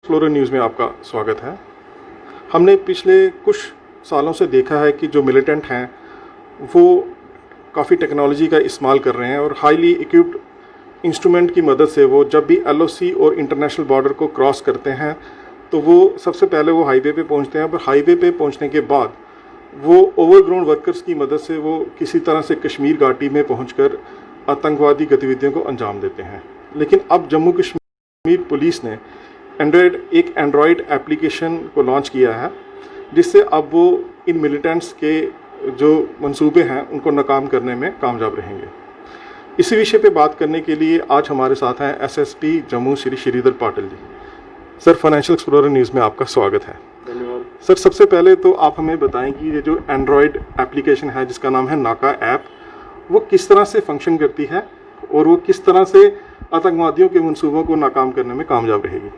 Explorer news में आपका स्वागत है। हमने पिछले कुछ सालों से देखा है कि जो मिलिटेंट हैं वो काफ़ी टेक्नोलॉजी का इस्तेमाल कर रहे हैं और हाईली इक्विप्ड इंस्ट्रूमेंट की मदद से वो जब भी एलओसी और इंटरनेशनल बॉर्डर को क्रॉस करते हैं तो वो सबसे पहले वो हाईवे पे पहुंचते हैं, पर हाईवे पे पहुंचने के बाद वो ओवरग्राउंड वर्कर्स की मदद से वो किसी तरह से कश्मीर घाटी में पहुंचकर आतंकवादी गतिविधियों को अंजाम देते हैं। लेकिन अब जम्मू कश्मीर पुलिस ने एक एंड्रॉयड एप्लीकेशन को लॉन्च किया है, जिससे अब वो इन मिलिटेंट्स के जो मंसूबे हैं उनको नाकाम करने में कामयाब रहेंगे। इसी विषय पे बात करने के लिए आज हमारे साथ हैं SSP Jammu Shri Shridhar Patil ji. Sir, financial explorer news में आपका स्वागत है। धन्यवाद सर, सबसे पहले तो आप हमें बताएं कि ये जो एंड्रॉयड एप्लीकेशन है जिसका नाम है नाका ऐप, वो किस तरह से फंक्शन करती है और वो किस तरह से आतंकवादियों के मंसूबों को नाकाम करने में कामयाब रहेगी।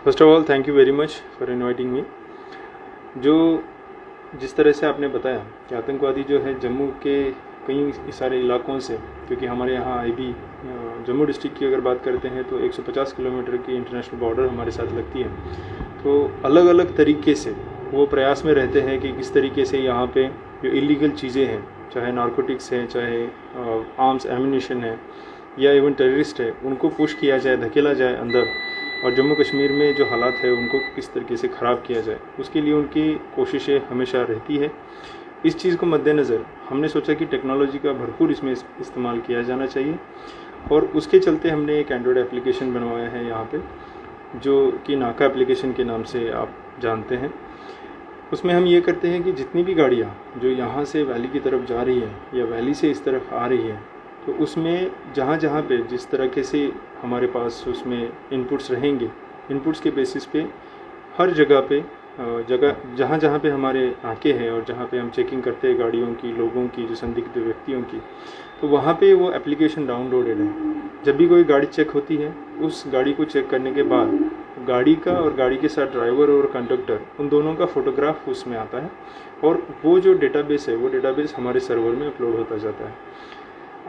First of all thank you very much for inviting me. जिस तरह से आपने बताया कि आतंकवादी जो है जम्मू के कई सारे इलाकों से, क्योंकि हमारे यहाँ आईबी जम्मू डिस्ट्रिक्ट की अगर बात करते हैं तो 150 किलोमीटर की इंटरनेशनल बॉर्डर हमारे साथ लगती है, तो अलग अलग तरीके से वो प्रयास में रहते हैं कि किस तरीके से यहाँ पे जो इलीगल चीज़ें हैं, चाहे नारकोटिक्स हैं, चाहे आर्म्स एम्यूनिशन है या इवन टेररिस्ट है, उनको पुश किया जाए, धकेला जाए अंदर, और जम्मू कश्मीर में जो हालात है उनको किस तरीके से ख़राब किया जाए, उसके लिए उनकी कोशिशें हमेशा रहती है। इस चीज़ को मद्देनज़र हमने सोचा कि टेक्नोलॉजी का भरपूर इसमें इस्तेमाल किया जाना चाहिए, और उसके चलते हमने एक एंड्रॉयड एप्लीकेशन बनवाया है यहाँ पे, जो कि नाका एप्लीकेशन के नाम से आप जानते हैं। उसमें हम ये करते हैं कि जितनी भी गाड़ियाँ जो यहाँ से वैली की तरफ जा रही है या वैली से इस तरफ आ रही है, तो उसमें जहाँ जहाँ पे जिस तरीके से हमारे पास उसमें इनपुट्स रहेंगे, इनपुट्स के बेसिस पे हर जगह पे जहाँ जहाँ पे हमारे नाके हैं और जहाँ पे हम चेकिंग करते हैं गाड़ियों की, लोगों की, जो संदिग्ध व्यक्तियों की, तो वहाँ पे वो एप्लीकेशन डाउनलोडेड है। जब भी कोई गाड़ी चेक होती है, उस गाड़ी को चेक करने के बाद गाड़ी का और गाड़ी के साथ ड्राइवर और कंडक्टर, उन दोनों का फ़ोटोग्राफ उसमें आता है, और वो जो डेटाबेस है वो डेटाबेस हमारे सर्वर में अपलोड होता जाता है।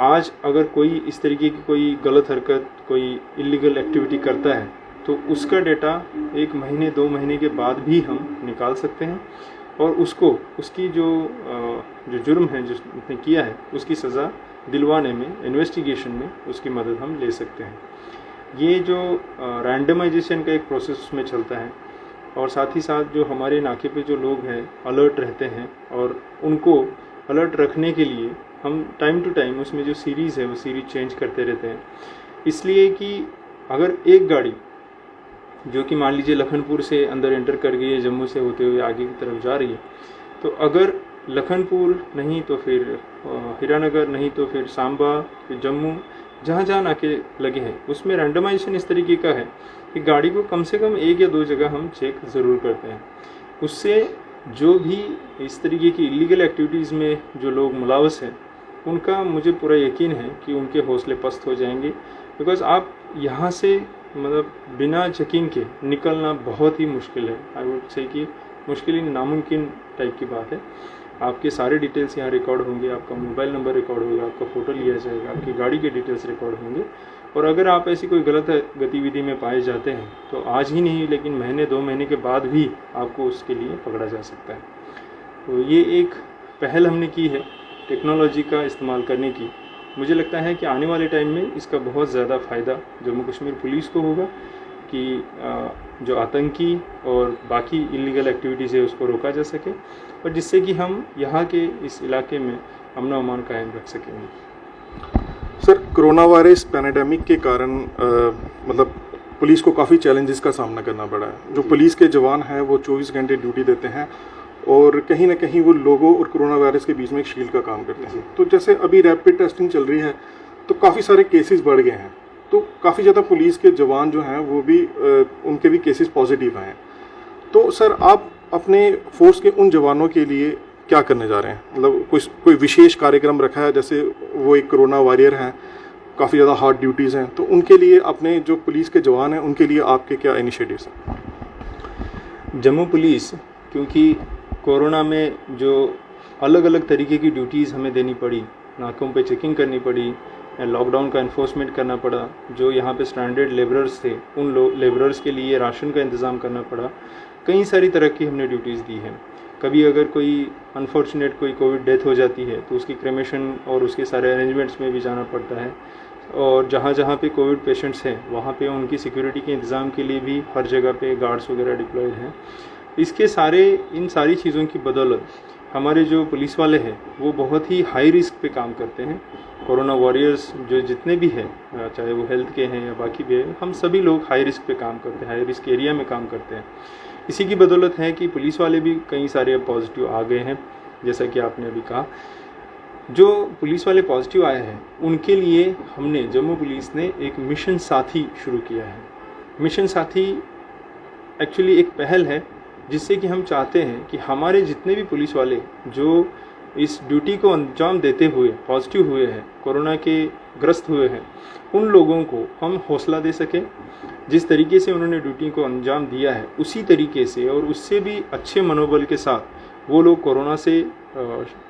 आज अगर कोई इस तरीके की कोई गलत हरकत, कोई इलीगल एक्टिविटी करता है, तो उसका डेटा 1 महीने 2 महीने के बाद भी हम निकाल सकते हैं, और उसको उसकी जो जुर्म है जिसने किया है उसकी सज़ा दिलवाने में, इन्वेस्टिगेशन में उसकी मदद हम ले सकते हैं। ये जो रैंडमाइजेशन का एक प्रोसेस उसमें चलता है, और साथ ही साथ जो हमारे नाके पे जो लोग हैं अलर्ट रहते हैं, और उनको अलर्ट रखने के लिए हम टाइम टू टाइम उसमें जो सीरीज़ है वो सीरीज़ चेंज करते रहते हैं। इसलिए कि अगर एक गाड़ी जो कि मान लीजिए लखनपुर से अंदर एंटर कर गई है, जम्मू से होते हुए आगे की तरफ जा रही है, तो अगर लखनपुर नहीं तो फिर हीरानगर, नहीं तो फिर सांबा, फिर जम्मू, जहाँ जहाँ नाके लगे हैं, उसमें रैंडमाइजेशन इस तरीके का है कि गाड़ी को कम से कम 1 या 2 जगह हम चेक ज़रूर करते हैं। उससे जो भी इस तरीके की इलीगल एक्टिविटीज़ में जो लोग मुलव्वस हैं, उनका मुझे पूरा यकीन है कि उनके हौसले पस्त हो जाएंगे। बिकॉज़ आप यहाँ से मतलब बिना चेकिंग के निकलना बहुत ही मुश्किल है। आई वुड से कि मुश्किल ही नामुमकिन टाइप की बात है। आपके सारे डिटेल्स यहाँ रिकॉर्ड होंगे, आपका मोबाइल नंबर रिकॉर्ड होगा, आपका फ़ोटो लिया जाएगा, आपकी गाड़ी के डिटेल्स रिकॉर्ड होंगे, और अगर आप ऐसी कोई गलत गतिविधि में पाए जाते हैं तो आज ही नहीं लेकिन महीने 2 महीने के बाद भी आपको उसके लिए पकड़ा जा सकता है। तो ये एक पहल हमने की है टेक्नोलॉजी का इस्तेमाल करने की। मुझे लगता है कि आने वाले टाइम में इसका बहुत ज़्यादा फ़ायदा जम्मू कश्मीर पुलिस को होगा कि जो आतंकी और बाकी इलीगल एक्टिविटीज़ है उसको रोका जा सके, और जिससे कि हम यहाँ के इस इलाके में अमन अमान कायम रख सकेंगे। सर, कोरोना वायरस पैंडेमिक के कारण मतलब पुलिस को काफ़ी चैलेंजेस का सामना करना पड़ा है। जो पुलिस के जवान हैं वो 24 घंटे ड्यूटी देते हैं, और कहीं ना कहीं वो लोगों और कोरोना वायरस के बीच में एक शील्ड का काम करते हैं। तो जैसे अभी रैपिड टेस्टिंग चल रही है तो काफ़ी सारे केसेस बढ़ गए हैं, तो काफ़ी ज़्यादा पुलिस के जवान जो हैं वो भी उनके भी केसेस पॉजिटिव हैं। तो सर, आप अपने फोर्स के उन जवानों के लिए क्या करने जा रहे हैं? मतलब कोई विशेष कार्यक्रम रखा है? जैसे वो एक कोरोना वॉरियर हैं, काफ़ी ज़्यादा हार्ड ड्यूटीज़ हैं, तो उनके लिए अपने जो पुलिस के जवान हैं उनके लिए आपके क्या इनिशिएटिव्स हैं? जम्मू पुलिस, क्योंकि कोरोना में जो अलग अलग तरीके की ड्यूटीज़ हमें देनी पड़ी, नाकों पे चेकिंग करनी पड़ी, लॉकडाउन का इन्फोर्समेंट करना पड़ा, जो यहाँ पे स्ट्रैंडेड लेबरर्स थे उन लेबरर्स के लिए राशन का इंतज़ाम करना पड़ा। कई सारी तरह की हमने ड्यूटीज़ दी हैं। कभी अगर कोई अनफॉर्चुनेट कोई कोविड डेथ हो जाती है तो उसकी क्रेमेशन और उसके सारे अरेंजमेंट्स में भी जाना पड़ता है, और जहाँ जहाँ पे कोविड पेशेंट्स हैं वहाँ पे उनकी सिक्योरिटी के इंतज़ाम के लिए भी हर जगह पे गार्ड्स वगैरह डिप्लॉयड हैं। इन सारी चीज़ों की बदौलत हमारे जो पुलिस वाले हैं वो बहुत ही हाई रिस्क पे काम करते हैं। कोरोना वॉरियर्स जो जितने भी हैं, चाहे वो हेल्थ के हैं या बाकी भी हैं, हम सभी लोग हाई रिस्क पे काम करते हैं, हाई रिस्क एरिया में काम करते हैं। इसी की बदौलत है कि पुलिस वाले भी कई सारे पॉजिटिव आ गए हैं। जैसा कि आपने अभी कहा, जो पुलिस वाले पॉजिटिव आए हैं उनके लिए हमने जम्मू पुलिस ने एक मिशन साथी शुरू किया है। मिशन साथी एक्चुअली एक पहल है जिससे कि हम चाहते हैं कि हमारे जितने भी पुलिस वाले जो इस ड्यूटी को अंजाम देते हुए पॉजिटिव हुए हैं, कोरोना के ग्रस्त हुए हैं, उन लोगों को हम हौसला दे सकें। जिस तरीके से उन्होंने ड्यूटी को अंजाम दिया है उसी तरीके से और उससे भी अच्छे मनोबल के साथ वो लोग कोरोना से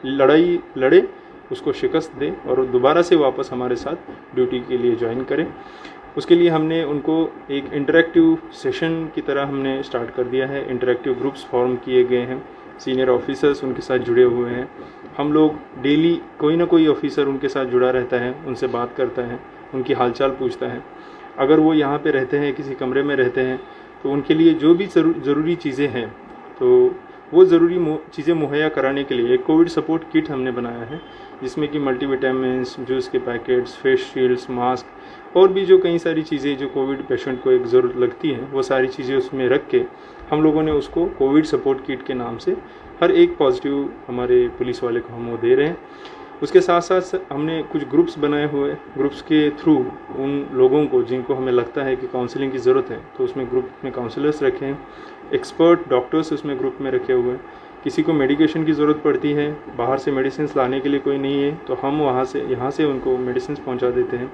लड़ाई लड़े, उसको शिकस्त दें और दोबारा से वापस हमारे साथ ड्यूटी के लिए ज्वाइन करें। उसके लिए हमने उनको एक इंटरेक्टिव सेशन की तरह हमने स्टार्ट कर दिया है। इंटरेक्टिव ग्रुप्स फॉर्म किए गए हैं, सीनियर ऑफिसर्स उनके साथ जुड़े हुए हैं। हम लोग डेली कोई ना कोई ऑफिसर उनके साथ जुड़ा रहता है, उनसे बात करता है, उनकी हालचाल पूछता है। अगर वो यहाँ पे रहते हैं, किसी कमरे में रहते हैं, तो उनके लिए जो भी ज़रूरी चीज़ें हैं तो वो ज़रूरी चीज़ें मुहैया कराने के लिए एक कोविड सपोर्ट किट हमने बनाया है, जिसमें कि मल्टीविटामिन्स, जूस के पैकेट्स, फेस शील्ड्स, मास्क और भी जो कई सारी चीज़ें जो कोविड पेशेंट को एक ज़रूरत लगती हैं वो सारी चीज़ें उसमें रख के हम लोगों ने उसको कोविड सपोर्ट किट के नाम से हर एक पॉजिटिव हमारे पुलिस वाले को हम वो दे रहे हैं। उसके साथ साथ हमने कुछ ग्रुप्स बनाए हुए, ग्रुप्स के थ्रू उन लोगों को जिनको हमें लगता है कि काउंसलिंग की ज़रूरत है तो उसमें ग्रुप में काउंसलर्स रखे हैं, एक्सपर्ट डॉक्टर्स उसमें ग्रुप में रखे हुए हैं। किसी को मेडिकेशन की ज़रूरत पड़ती है, बाहर से मेडिसिन लाने के लिए कोई नहीं है तो हम यहाँ से उनको मेडिसिन पहुँचा देते हैं।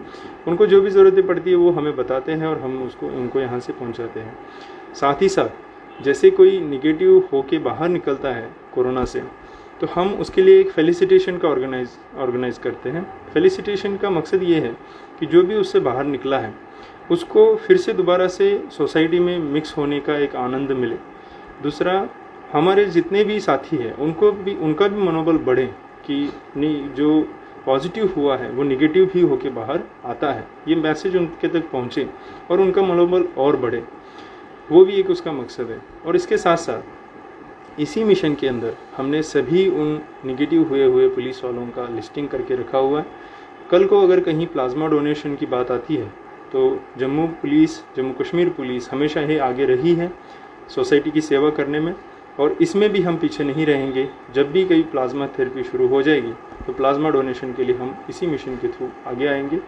उनको जो भी ज़रूरतें पड़ती है वो हमें बताते हैं और हम उनको यहाँ से पहुँचाते हैं। साथ ही साथ जैसे कोई निगेटिव होके बाहर निकलता है कोरोना से तो हम उसके लिए एक फेलिसिटेशन का ऑर्गेनाइज करते हैं। फेलिसिटेशन का मकसद ये है कि जो भी उससे बाहर निकला है उसको फिर से दोबारा से सोसाइटी में मिक्स होने का एक आनंद मिले। दूसरा, हमारे जितने भी साथी हैं उनका भी मनोबल बढ़े कि नहीं, जो पॉजिटिव हुआ है वो निगेटिव भी होके बाहर आता है, ये मैसेज उनके तक पहुँचे और उनका मनोबल और बढ़े, वो भी एक उसका मकसद है। और इसके साथ साथ इसी मिशन के अंदर हमने सभी उन निगेटिव हुए पुलिस वालों का लिस्टिंग करके रखा हुआ है। कल को अगर कहीं प्लाज्मा डोनेशन की बात आती है तो जम्मू कश्मीर पुलिस हमेशा ही आगे रही है सोसाइटी की सेवा करने में, और इसमें भी हम पीछे नहीं रहेंगे। जब भी कहीं प्लाज्मा थेरेपी शुरू हो जाएगी तो प्लाज्मा डोनेशन के लिए हम इसी मिशन के थ्रू आगे आएंगे।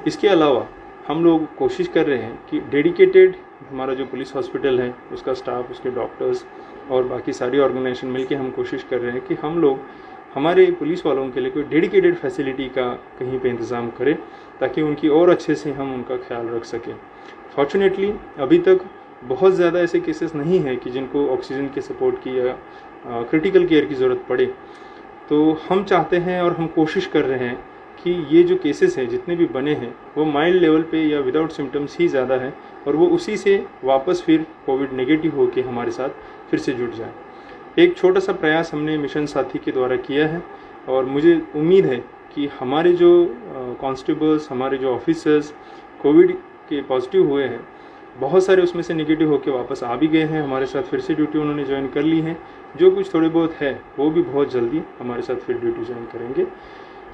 इसके अलावा हम लोग कोशिश कर रहे हैं कि डेडिकेटेड हमारा जो पुलिस हॉस्पिटल है उसका स्टाफ, उसके डॉक्टर्स और बाकी सारी ऑर्गेनाइजेशन मिलके हम कोशिश कर रहे हैं कि हम लोग हमारे पुलिस वालों के लिए कोई डेडिकेटेड फैसिलिटी का कहीं पे इंतज़ाम करें ताकि उनकी और अच्छे से हम उनका ख्याल रख सकें। फॉर्चुनेटली अभी तक बहुत ज़्यादा ऐसे केसेस नहीं हैं कि जिनको ऑक्सीजन के सपोर्ट की या क्रिटिकल केयर की ज़रूरत पड़े। तो हम चाहते हैं और हम कोशिश कर रहे हैं कि ये जो केसेस हैं जितने भी बने हैं वो माइल्ड लेवल पे या विदाउट सिम्टम्स ही ज़्यादा है और वो उसी से वापस फिर कोविड नेगेटिव होके हमारे साथ फिर से जुड़ जाए। एक छोटा सा प्रयास हमने मिशन साथी के द्वारा किया है और मुझे उम्मीद है कि हमारे जो कांस्टेबल्स, हमारे जो ऑफिसर्स कोविड के पॉजिटिव हुए हैं, बहुत सारे उसमें से नेगेटिव होकर वापस आ भी गए हैं, हमारे साथ फिर से ड्यूटी उन्होंने ज्वाइन कर ली है। जो कुछ थोड़े बहुत है वो भी बहुत जल्दी हमारे साथ फिर ड्यूटी ज्वाइन करेंगे।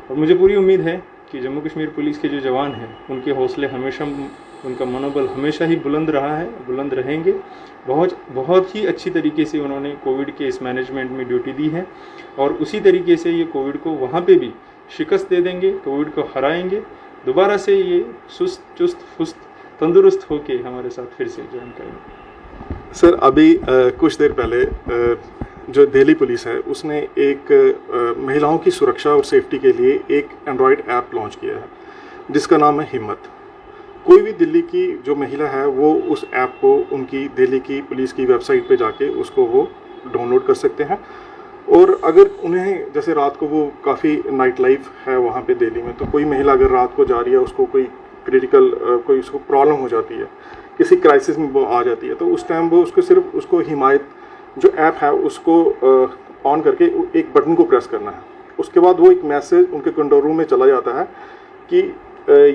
और मुझे पूरी उम्मीद है कि जम्मू कश्मीर पुलिस के जो जवान हैं उनके हौसले हमेशा, उनका मनोबल हमेशा ही बुलंद रहा है, बुलंद रहेंगे। बहुत ही अच्छी तरीके से उन्होंने कोविड के इस मैनेजमेंट में ड्यूटी दी है और उसी तरीके से ये कोविड को वहाँ पे भी शिकस्त दे देंगे, कोविड को हराएंगे, दोबारा से ये चुस्त फुस्त तंदुरुस्त होके हमारे साथ फिर से ज्वाइन करेंगे। सर, अभी कुछ देर पहले जो दिल्ली पुलिस है उसने एक महिलाओं की सुरक्षा और सेफ्टी के लिए एक एंड्रॉयड ऐप लॉन्च किया है जिसका नाम है हिम्मत। कोई भी दिल्ली की जो महिला है वो उस ऐप को उनकी दिल्ली की पुलिस की वेबसाइट पे जाके उसको वो डाउनलोड कर सकते हैं और अगर उन्हें जैसे रात को वो काफ़ी नाइट लाइफ है वहाँ पे दिल्ली में, तो कोई महिला अगर रात को जा रही है, उसको कोई क्रिटिकल कोई उसको प्रॉब्लम हो जाती है, किसी क्राइसिस में वो आ जाती है, तो उस टाइम वो उसको सिर्फ उसको हिमायत जो ऐप है उसको ऑन करके एक बटन को प्रेस करना है। उसके बाद वो एक मैसेज उनके कंट्रोल रूम में चला जाता है कि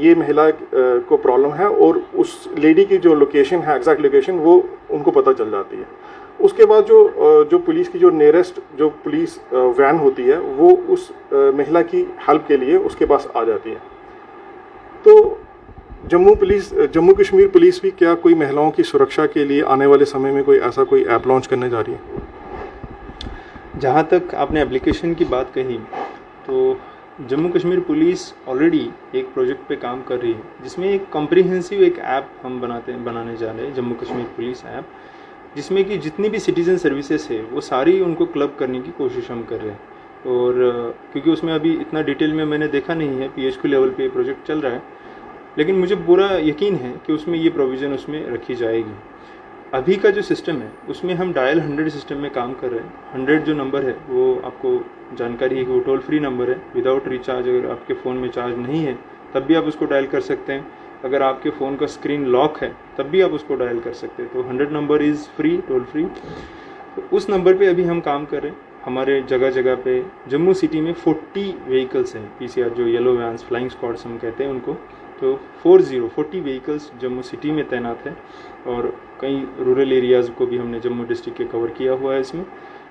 ये महिला को प्रॉब्लम है, और उस लेडी की जो लोकेशन है, एग्जैक्ट लोकेशन, वो उनको पता चल जाती है। उसके बाद जो पुलिस की जो नियरेस्ट जो पुलिस वैन होती है, वो उस महिला की हेल्प के लिए उसके पास आ जाती है। तो जम्मू कश्मीर पुलिस भी क्या कोई महिलाओं की सुरक्षा के लिए आने वाले समय में कोई ऐसा कोई ऐप लॉन्च करने जा रही है? जहाँ तक आपने एप्लीकेशन की बात कही, तो जम्मू कश्मीर पुलिस ऑलरेडी एक प्रोजेक्ट पे काम कर रही है, जिसमें एक कॉम्प्रिहेंसिव एक ऐप हम बनाने जा रहे हैं, जम्मू कश्मीर पुलिस ऐप, जिसमें कि जितनी भी सिटीज़न सर्विसेज है वो सारी उनको क्लब करने की कोशिश हम कर रहे हैं। और क्योंकि उसमें अभी इतना डिटेल में मैंने देखा नहीं है, PHQ लेवल पे प्रोजेक्ट चल रहा है, लेकिन मुझे पूरा यकीन है कि उसमें ये प्रोविज़न उसमें रखी जाएगी। अभी का जो सिस्टम है उसमें हम डायल 100 सिस्टम में काम कर रहे हैं। 100 जो नंबर है वो आपको जानकारी है कि वो टोल फ्री नंबर है, विदाउट रिचार्ज। अगर आपके फ़ोन में चार्ज नहीं है तब भी आप उसको डायल कर सकते हैं। अगर आपके फ़ोन का स्क्रीन लॉक है तब भी आप उसको डायल कर सकते हैं। तो 100 number is free, toll free. तो उस नंबर पे अभी हम काम कर रहे हैं। हमारे जगह जगह पे जम्मू सिटी में 40 व्हीकल्स हैं, PCR जो येलो वैन्स, फ्लाइंग स्क्वाड्स हम कहते हैं उनको। तो 40 व्हीकल्स जम्मू सिटी में तैनात है, और कई रूरल एरियाज़ को भी हमने जम्मू डिस्ट्रिक्ट के कवर किया हुआ है इसमें।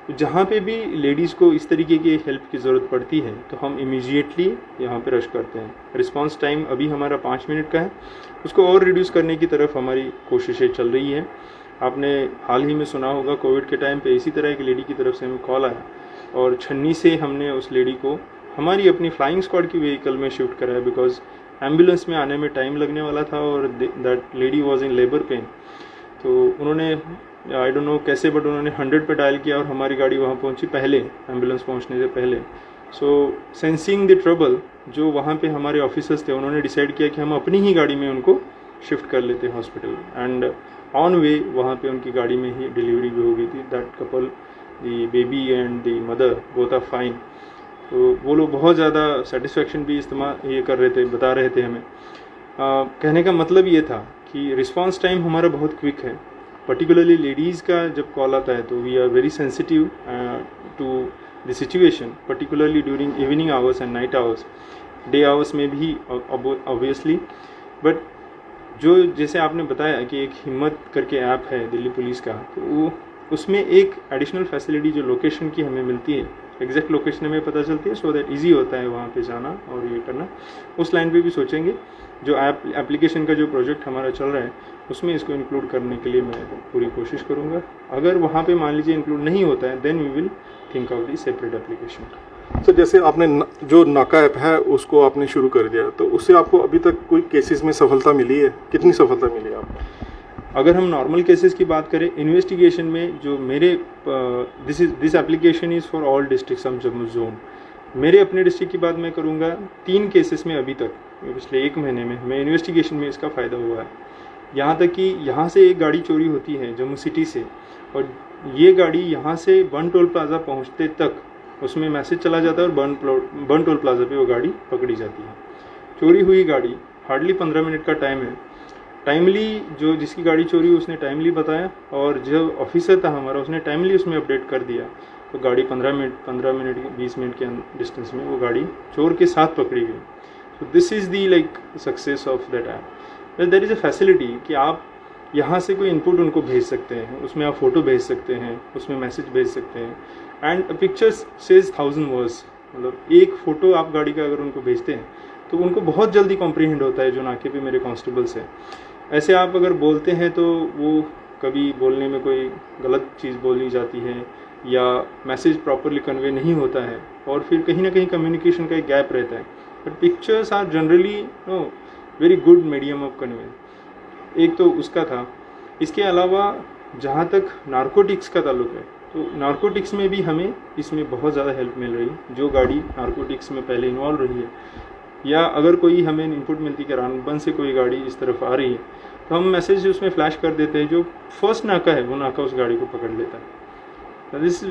तो जहाँ पे भी लेडीज़ को इस तरीके की हेल्प की ज़रूरत पड़ती है तो हम इमीडिएटली यहाँ पे रश करते हैं। रिस्पांस टाइम अभी हमारा 5 मिनट का है, उसको और रिड्यूस करने की तरफ हमारी कोशिशें चल रही हैं। आपने हाल ही में सुना होगा, कोविड के टाइम पे इसी तरह एक लेडी की तरफ से हमें कॉल आया, और छन्नी से हमने उस लेडी को हमारी अपनी फ्लाइंग स्क्वाड की व्हीकल में शिफ्ट कराया, बिकॉज एम्बुलेंस में आने में टाइम लगने वाला था और that lady was in labour pain. तो उन्होंने आई डोंट नो कैसे, बट उन्होंने 100 पे डायल किया और हमारी गाड़ी वहाँ पहुँची पहले, एम्बुलेंस पहुँचने से पहले। सो सेंसिंग द ट्रबल, जो वहाँ पे हमारे ऑफिसर्स थे, उन्होंने डिसाइड किया कि हम अपनी ही गाड़ी में उनको शिफ्ट कर लेते हैं हॉस्पिटल। एंड ऑन वे वहाँ पे उनकी गाड़ी में ही डिलीवरी भी हो गई थी। That couple, the baby and the mother, both are fine. तो वो लोग बहुत ज़्यादा सेटिस्फेक्शन भी इस्तेमाल ये कर रहे थे, बता रहे थे हमें। कहने का मतलब ये था कि रिस्पांस टाइम हमारा बहुत क्विक है। पर्टिकुलरली लेडीज़ का जब कॉल आता है तो we are very sensitive to the situation, particularly during evening hours and night hours, day hours में भी ऑब्वियसली। बट जो जैसे आपने बताया कि एक हिम्मत करके ऐप है दिल्ली पुलिस का, तो वो उसमें एक एडिशनल फैसिलिटी जो लोकेशन की हमें मिलती है, एग्जैक्ट लोकेशन हमें पता चलती है, सो दैट इजी होता है वहाँ पे जाना और ये करना। उस लाइन पे भी सोचेंगे। जो एप्लीकेशन का जो प्रोजेक्ट हमारा चल रहा है उसमें इसको इंक्लूड करने के लिए मैं पूरी कोशिश करूँगा। अगर वहाँ पे मान लीजिए इंक्लूड नहीं होता है, then we will think of the separate application. तो जैसे आपने जो नाका ऐप है उसको आपने शुरू कर दिया, तो उससे आपको अभी तक कोई केसेस में सफलता मिली है? कितनी सफलता मिली आपको? अगर हम नॉर्मल केसेस की बात करें, इन्वेस्टिगेशन में जो मेरे this application is for all districts of Jammu zone. मेरे अपने डिस्ट्रिक्ट की बात मैं करूँगा, 3 केसेस में अभी तक पिछले 1 महीने में हमें इन्वेस्टिगेशन में इसका फ़ायदा हुआ है। यहाँ तक कि यहाँ से एक गाड़ी चोरी होती है जम्मू सिटी से, और ये गाड़ी यहाँ से बन टोल प्लाज़ा पहुँचते तक उसमें मैसेज चला जाता है और बन टोल प्लाज़ा पे वो गाड़ी पकड़ी जाती है। चोरी हुई गाड़ी, हार्डली 15 मिनट का टाइम है। टाइमली जो जिसकी गाड़ी चोरी उसने टाइमली बताया, और जो ऑफिसर था हमारा उसने टाइमली उसमें अपडेट कर दिया। तो गाड़ी 15 मिनट 20 मिनट के डिस्टेंस में वो गाड़ी चोर के साथ पकड़ी गई। तो this is the like success of that app. There is a facility कि आप यहाँ से कोई इनपुट उनको भेज सकते हैं, उसमें आप फ़ोटो भेज सकते हैं, उसमें मैसेज भेज सकते हैं। एंड पिक्चर्स सेज 1000 वर्ड्स, मतलब एक फ़ोटो आप गाड़ी का अगर उनको भेजते हैं तो उनको बहुत जल्दी कॉम्प्रीहेंड होता है। जो नाके पे मेरे कांस्टेबल्स हैं, ऐसे आप अगर बोलते हैं तो वो कभी बोलने में कोई गलत चीज़ बोली जाती है या मैसेज प्रॉपरली कन्वे नहीं होता है, और फिर कहीं ना कहीं कम्युनिकेशन का एक गैप रहता है। But pictures are generally very good medium of convey. एक तो उसका था। इसके अलावा जहाँ तक नारकोटिक्स का ताल्लुक है, तो नारकोटिक्स में भी हमें इसमें बहुत ज़्यादा हेल्प मिल रही है। जो गाड़ी नारकोटिक्स में पहले इन्वॉल्व रही है, या अगर कोई हमें इनपुट मिलती है कि रामबन से कोई गाड़ी इस तरफ आ रही है, तो हम मैसेज उसमें फ्लैश कर देते हैं। जो फर्स्ट नाका है वो नाका उस गाड़ी को पकड़ लेता है। दिस